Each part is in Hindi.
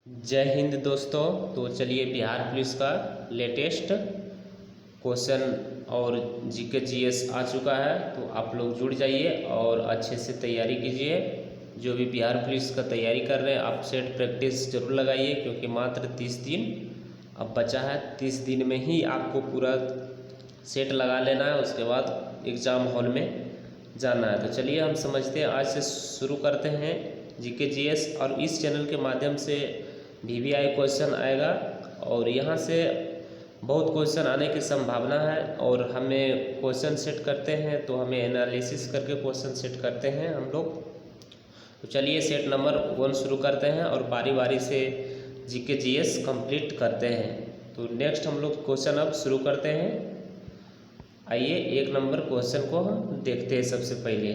जय हिंद दोस्तों। तो चलिए बिहार पुलिस का लेटेस्ट क्वेश्चन और जीके जीएस आ चुका है, तो आप लोग जुड़ जाइए और अच्छे से तैयारी कीजिए। जो भी बिहार पुलिस का तैयारी कर रहे हैं आप सेट प्रैक्टिस जरूर लगाइए, क्योंकि मात्र 30 दिन अब बचा है। 30 दिन में ही आपको पूरा सेट लगा लेना है, उसके बाद एग्ज़ाम हॉल में जाना है। तो चलिए हम समझते हैं, आज से शुरू करते हैं जीके जीएस। और इस चैनल के माध्यम से वीवीआई क्वेश्चन आएगा और यहाँ से बहुत क्वेश्चन आने की संभावना है। और हमें क्वेश्चन सेट करते हैं तो हमें एनालिसिस करके क्वेश्चन सेट करते हैं हम लोग। तो चलिए सेट नंबर 1 शुरू करते हैं और बारी बारी से जीके जीएस कंप्लीट करते हैं। तो नेक्स्ट हम लोग क्वेश्चन अब शुरू करते हैं। आइए 1 नंबर क्वेश्चन को हम देखते हैं। सबसे पहले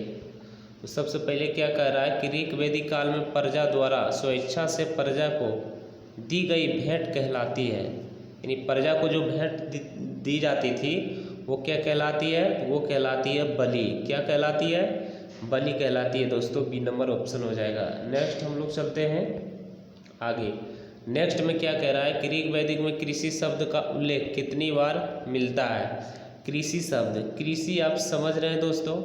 तो सबसे पहले क्या कह रहा है कि ऋग वैदिक काल में प्रजा द्वारा स्वेच्छा से प्रजा को दी गई भेंट कहलाती है। यानी प्रजा को जो भेंट दी जाती थी वो क्या कहलाती है? वो कहलाती है बलि। क्या कहलाती है? बलि कहलाती है दोस्तों। बी नंबर ऑप्शन हो जाएगा। नेक्स्ट हम लोग चलते हैं आगे। नेक्स्ट में क्या कह रहा है कि ऋग वैदिक में कृषि शब्द का उल्लेख कितनी बार मिलता है? कृषि शब्द, कृषि आप समझ रहे हैं दोस्तों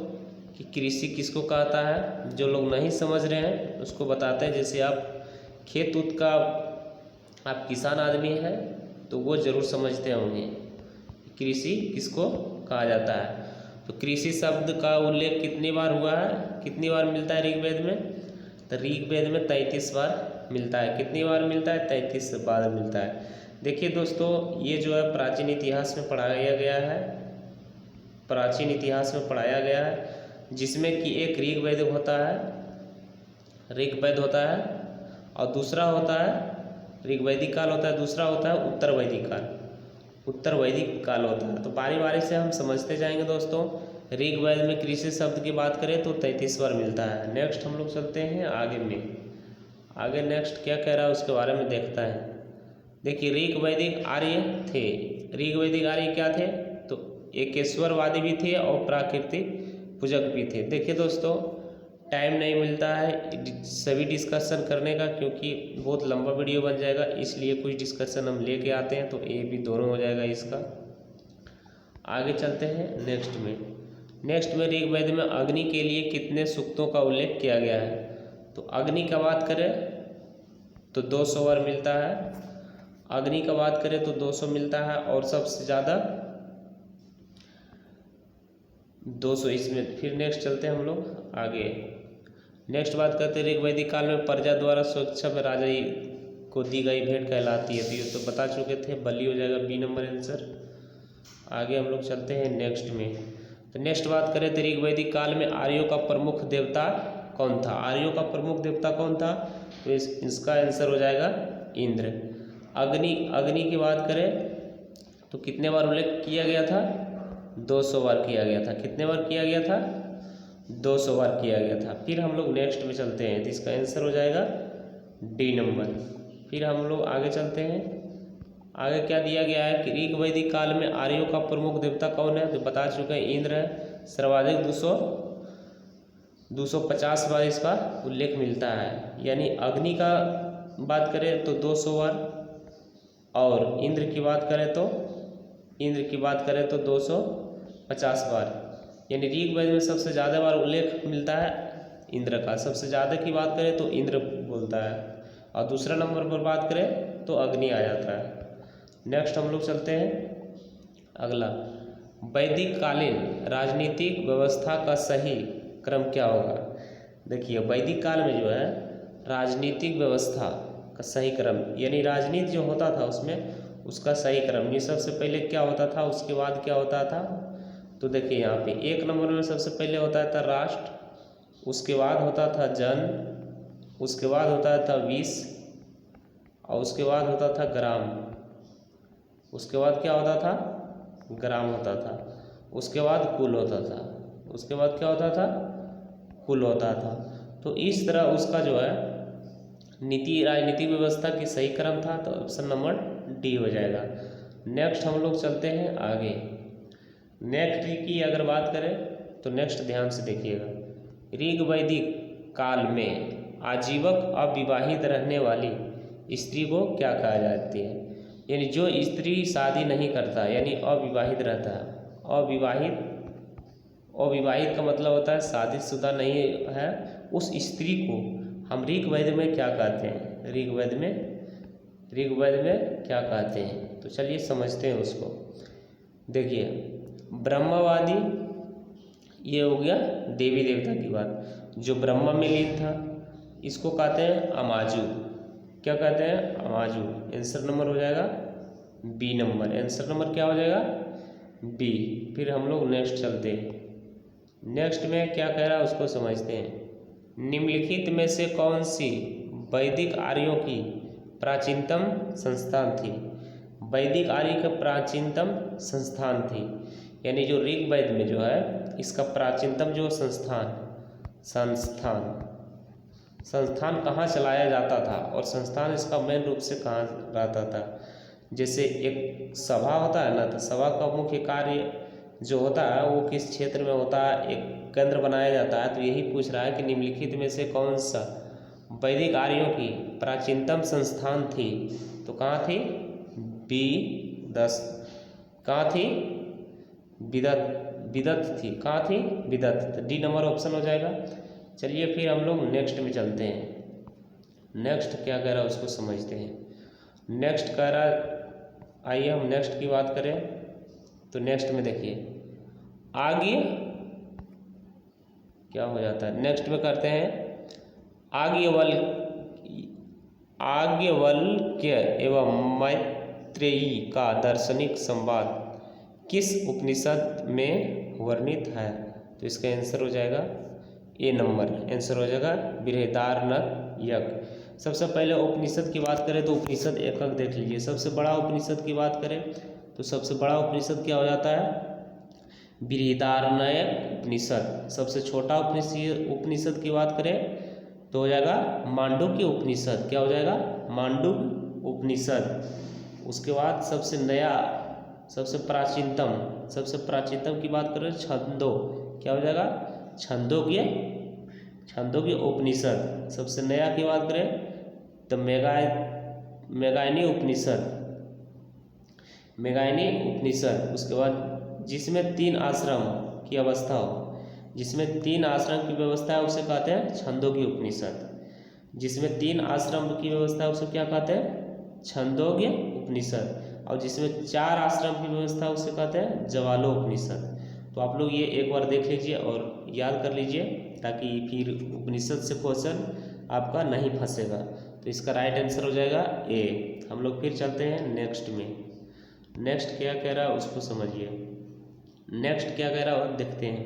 कि कृषि किसको कहता है? जो लोग नहीं समझ रहे हैं उसको बताते हैं। जैसे आप खेत उत का आप किसान आदमी हैं तो वो ज़रूर समझते होंगे कृषि किसको कहा जाता है। तो कृषि शब्द का उल्लेख कितनी बार हुआ है, कितनी बार मिलता है ऋग्वेद में? तो ऋग्वेद में 33 बार मिलता है। कितनी बार मिलता है? 33 बार मिलता है। देखिए दोस्तों, ये जो है प्राचीन इतिहास में पढ़ाया गया है, प्राचीन इतिहास में पढ़ाया गया है, जिसमें कि एक ऋग्वेद होता है, ऋग्वेद होता है, और दूसरा होता है ऋग्वैदिक काल होता है, दूसरा होता है उत्तर वैदिक काल, उत्तर वैदिक काल होता है। तो बारी बारी से हम समझते जाएंगे दोस्तों। ऋग्वेद में कृषि शब्द की बात करें तो 33 बार मिलता है। नेक्स्ट हम लोग चलते हैं आगे में। आगे नेक्स्ट क्या कह रहा है उसके बारे में देखता है। देखिए ऋग्वैदिक आर्य थे। ऋग्वैदिक आर्य क्या थे? तो एकेश्वरवादी भी थे और प्राकृतिक पूजक भी थे। देखिए दोस्तों, टाइम नहीं मिलता है सभी डिस्कशन करने का, क्योंकि बहुत लंबा वीडियो बन जाएगा, इसलिए कुछ डिस्कशन हम लेके आते हैं तो ए भी दोनों हो जाएगा इसका। आगे चलते हैं नेक्स्ट में। नेक्स्ट में ऋग्वेद में अग्नि के लिए कितने सूक्तों का उल्लेख किया गया है? तो अग्नि का बात करें तो 200 बार मिलता है। अग्नि का बात करें तो 200 मिलता है, और सबसे ज़्यादा 200 इसमें। फिर नेक्स्ट चलते हैं हम लोग आगे। नेक्स्ट बात करते हैं ऋग्वैदिक काल में प्रजा द्वारा स्वेच्छा में राजा को दी गई भेंट कहलाती है। तो ये तो बता चुके थे, बलि हो जाएगा बी नंबर आंसर। आगे हम लोग चलते हैं नेक्स्ट में। तो नेक्स्ट बात करें तो ऋग्वैदिक काल में आर्यों का प्रमुख देवता कौन था? आर्यों का प्रमुख देवता कौन था? तो इसका आंसर हो जाएगा इंद्र। अग्नि की बात करें तो कितने बार उल्लेख किया गया था? 200 बार किया गया था। कितने बार किया गया था? 200 बार किया गया था। फिर हम लोग नेक्स्ट में चलते हैं तो इसका आंसर हो जाएगा डी नंबर। फिर हम लोग आगे चलते हैं। आगे क्या दिया गया है कि ऋग्वैदिक काल में आर्यों का प्रमुख देवता कौन है? तो बता चुके हैं इंद्र है। सर्वाधिक 250 बार इसका उल्लेख मिलता है। यानी अग्नि का बात करें तो 200 बार, और इंद्र की बात करें तो 250 बार। यानी ऋग्वेद में सबसे ज़्यादा बार उल्लेख मिलता है इंद्र का। सबसे ज़्यादा की बात करें तो इंद्र बोलता है, और दूसरा नंबर पर बात करें तो अग्नि आ जाता है। नेक्स्ट हम लोग चलते हैं अगला। वैदिक कालीन राजनीतिक व्यवस्था का सही क्रम क्या होगा? देखिए वैदिक काल में जो है राजनीतिक व्यवस्था का सही क्रम, यानी राजनीति जो होता था उसमें उसका सही क्रम, ये सबसे पहले क्या होता था, उसके बाद क्या होता था। तो देखिए यहाँ पे 1 नंबर में सबसे पहले होता था राष्ट्र, उसके बाद होता था जन, उसके बाद होता था विष, और उसके बाद होता था ग्राम। उसके बाद क्या होता था? ग्राम होता था। उसके बाद कुल होता था। उसके बाद क्या होता था? कुल होता था। तो इस तरह उसका जो है नीति राजनीतिक व्यवस्था की सही क्रम था। तो ऑप्शन नंबर डी हो जाएगा। नेक्स्ट हम लोग चलते हैं आगे। नेक्स्ट की अगर बात करें तो नेक्स्ट ध्यान से देखिएगा। ऋग्वैदिक काल में आजीवक अविवाहित रहने वाली स्त्री को क्या कहा जाती है? यानी जो स्त्री शादी नहीं करता यानी अविवाहित रहता है। अविवाहित का मतलब होता है शादीशुदा नहीं है। उस स्त्री को हम ऋग्वेद में क्या कहते हैं? ऋग्वेद में क्या कहते हैं? तो चलिए समझते हैं उसको। देखिए, ब्रह्मवादी ये हो गया देवी देवता की बात। जो ब्रह्मा में लीन था इसको कहते हैं अमाजु। क्या कहते हैं? अमाजु। आंसर नंबर हो जाएगा बी नंबर। आंसर नंबर क्या हो जाएगा? बी। फिर हम लोग नेक्स्ट चलते हैं। नेक्स्ट में क्या कह रहा है उसको समझते हैं। निम्नलिखित में से कौन सी वैदिक आर्यों की प्राचीनतम संस्थान थी? वैदिक आर्य का प्राचीनतम संस्थान थी, यानी जो ऋग्वेद में जो है इसका प्राचीनतम जो संस्थान कहाँ चलाया जाता था और संस्थान इसका मेन रूप से कहाँ रहता था? जैसे एक सभा होता है ना, तो सभा का मुख्य कार्य जो होता है वो किस क्षेत्र में होता है? एक केंद्र बनाया जाता है। तो यही पूछ रहा है कि निम्नलिखित में से कौन सा वैदिक आर्यों की प्राचीनतम संस्थान थी? तो कहाँ थी? बी 10। कहाँ थी? विदत थी। कहाँ थी? विदत। तो डी नंबर ऑप्शन हो जाएगा। चलिए फिर हम लोग नेक्स्ट में चलते हैं। नेक्स्ट क्या कह रहा है उसको समझते हैं। नेक्स्ट कह रहा, आइए हम नेक्स्ट की बात करें। तो नेक्स्ट में देखिए आगे क्या हो जाता है। नेक्स्ट में करते हैं आर्यवल्क्य एवं मैत्रेयी का दार्शनिक संवाद किस उपनिषद में वर्णित है? तो इसका आंसर हो जाएगा ए नंबर। आंसर हो जाएगा बृहदारण्यक। सबसे पहले उपनिषद की बात करें तो उपनिषद एकक देख लीजिए। सबसे बड़ा उपनिषद की बात करें तो सबसे बड़ा उपनिषद क्या हो जाता है? बृहदारण्यक उपनिषद। सबसे छोटा उपनिषद की बात करें तो हो जाएगा मांडुक्य उपनिषद। क्या हो जाएगा? मांडुक्य उपनिषद। उसके बाद सबसे प्राचीनतम की बात करें छंदो। क्या हो जाएगा? छंदोग्य उपनिषद। सबसे नया की बात करें तो मेगायनी उपनिषद। उसके बाद जिसमें 3 आश्रम की अवस्था हो, जिसमें 3 आश्रम की व्यवस्था है उसे कहते हैं छंदोग्य उपनिषद। जिसमें 3 आश्रम की व्यवस्था है उसे क्या कहते हैं? छंदोग्य उपनिषद। और जिसमें 4 आश्रम की व्यवस्था है उसे कहते हैं ज्वालोपनिषद। तो आप लोग ये एक बार देख लीजिए और याद कर लीजिए ताकि फिर उपनिषद से क्वेश्चन आपका नहीं फंसेगा। तो इसका राइट आंसर हो जाएगा ए। हम लोग फिर चलते हैं नेक्स्ट में। नेक्स्ट क्या कह रहा है उसको समझिए। नेक्स्ट क्या कह रहा है देखते हैं।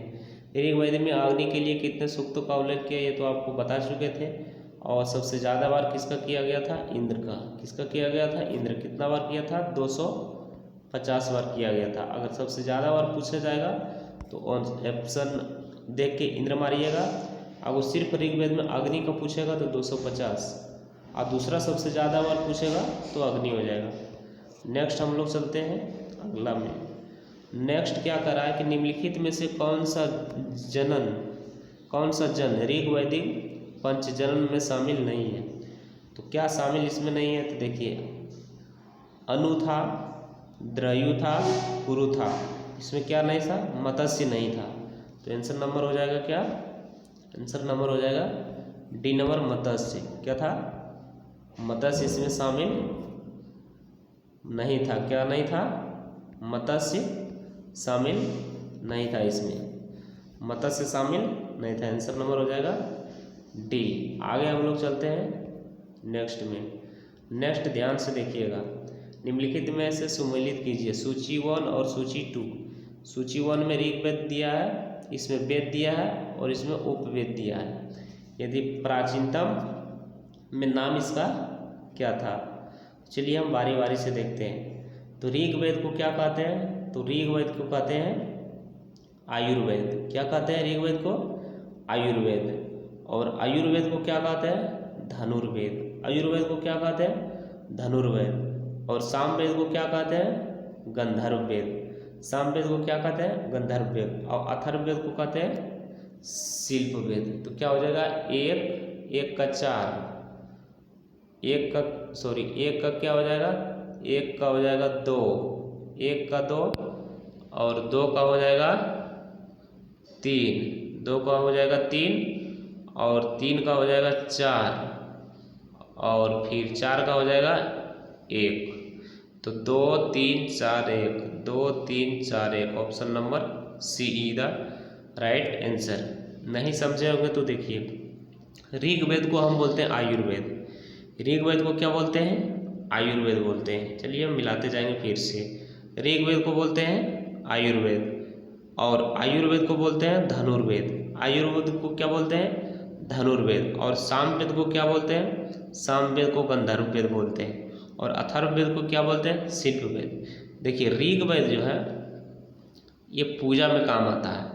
ऋग्वेद में अग्नि के लिए कितने सूक्तों का उल्लेख किया ये तो आपको बता चुके थे। और सबसे ज़्यादा बार किसका किया गया था? इंद्र का। किसका किया गया था? इंद्र। कितना बार किया था? 250 बार किया गया था। अगर सबसे ज़्यादा बार पूछा जाएगा तो ऑप्शन देख के इंद्र मारिएगा। अगर सिर्फ ऋग्वेद में अग्नि का पूछेगा तो 250, और दूसरा सबसे ज़्यादा बार पूछेगा तो अग्नि हो जाएगा। नेक्स्ट हम लोग चलते हैं अगला में। नेक्स्ट क्या कर रहा है कि निम्नलिखित में से कौन सा जन ऋग्वैदिक पंचजन में शामिल नहीं है? तो क्या शामिल इसमें नहीं है? तो देखिए अनु था, द्रयु था, कुरु था। इसमें क्या नहीं था? मत्स्य नहीं था। तो आंसर नंबर हो जाएगा क्या? आंसर नंबर हो जाएगा डी नंबर मत्स्य। क्या था? मत्स्य इसमें शामिल नहीं था। क्या नहीं था? मत्स्य शामिल नहीं था। इसमें मत्स्य शामिल नहीं था। आंसर नंबर हो जाएगा डी। आगे हम लोग चलते हैं नेक्स्ट में। नेक्स्ट ध्यान से देखिएगा। निम्नलिखित में से सुमेलित कीजिए सूची 1 और सूची 2। सूची 1 में ऋग्वेद दिया है, इसमें वेद दिया है और इसमें उपवेद दिया है। यदि प्राचीनतम में नाम इसका क्या था? चलिए हम बारी बारी से देखते हैं। तो ऋग्वेद को क्या कहते हैं? तो ऋग्वेद को कहते हैं आयुर्वेद। क्या कहते हैं ऋग्वेद को? आयुर्वेद। और आयुर्वेद को क्या कहते हैं? धनुर्वेद। आयुर्वेद को क्या कहते हैं? धनुर्वेद। और सामवेद को क्या कहते हैं? गंधर्ववेद। सामवेद को क्या कहते हैं? गंधर्ववेद। और अथर्ववेद को कहते हैं शिल्पवेद। तो क्या हो जाएगा? एक का 4, एक का क्या हो जाएगा, एक का हो जाएगा 2, एक का 2 और 2 का हो जाएगा 3, 2 का हो जाएगा 3 और 3 का हो जाएगा 4 और फिर 4 का हो जाएगा 1। तो 2 3 4 1, 2 3 4 1, option number C is the right answer. नहीं समझे होंगे तो देखिए, ऋग्वेद को हम बोलते हैं आयुर्वेद, ऋग्वेद को क्या बोलते हैं, आयुर्वेद बोलते हैं। चलिए हम मिलाते जाएंगे फिर से, ऋग्वेद को बोलते हैं आयुर्वेद और आयुर्वेद को बोलते हैं धनुर्वेद, आयुर्वेद को क्या बोलते हैं धनुर्वेद, और सामवेद को क्या बोलते हैं, सामवेद को गंधर्ववेद बोलते हैं, और अथर्ववेद को क्या बोलते हैं शिल्पवेद। देखिए ऋग्वेद जो है ये पूजा में काम आता है,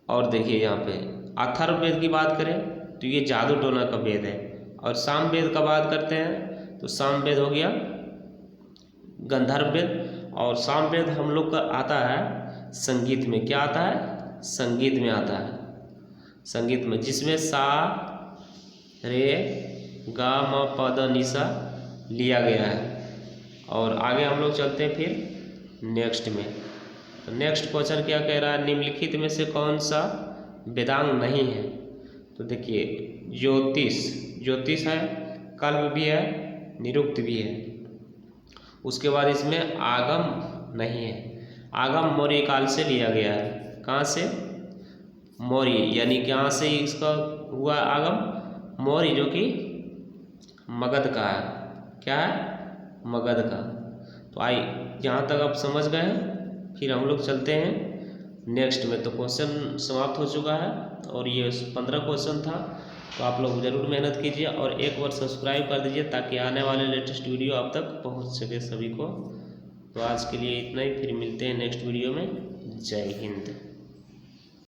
और देखिए यहाँ पे अथर्ववेद की बात करें तो ये जादू टोना का वेद है, और सामवेद का बात करते हैं तो सामवेद हो गया गंधर्ववेद, और सामवेद हम लोग का आता है संगीत में, क्या आता है संगीत में आता है, संगीत में, जिसमें सा रे गा म प द नि सा लिया गया है। और आगे हम लोग चलते हैं फिर नेक्स्ट में। तो नेक्स्ट क्वेश्चन क्या कह रहा है, निम्नलिखित में से कौन सा वेदांग नहीं है। तो देखिए ज्योतिष, ज्योतिष है, कल्प भी है, निरुक्त भी है। उसके बाद इसमें आगम नहीं है, आगम मौर्य काल से लिया गया है, कहाँ से मौर्य, यानी कहाँ से इसका हुआ आगम, मौर्य जो कि मगध का है, क्या है मगध का। तो आई यहाँ तक आप समझ गए हैं, फिर हम लोग चलते हैं नेक्स्ट में। तो क्वेश्चन समाप्त हो चुका है और ये 15 क्वेश्चन था, तो आप लोग ज़रूर मेहनत कीजिए और एक बार सब्सक्राइब कर दीजिए ताकि आने वाले लेटेस्ट वीडियो आप तक पहुंच सके सभी को। तो आज के लिए इतना ही, फिर मिलते हैं नेक्स्ट वीडियो में। जय हिंद।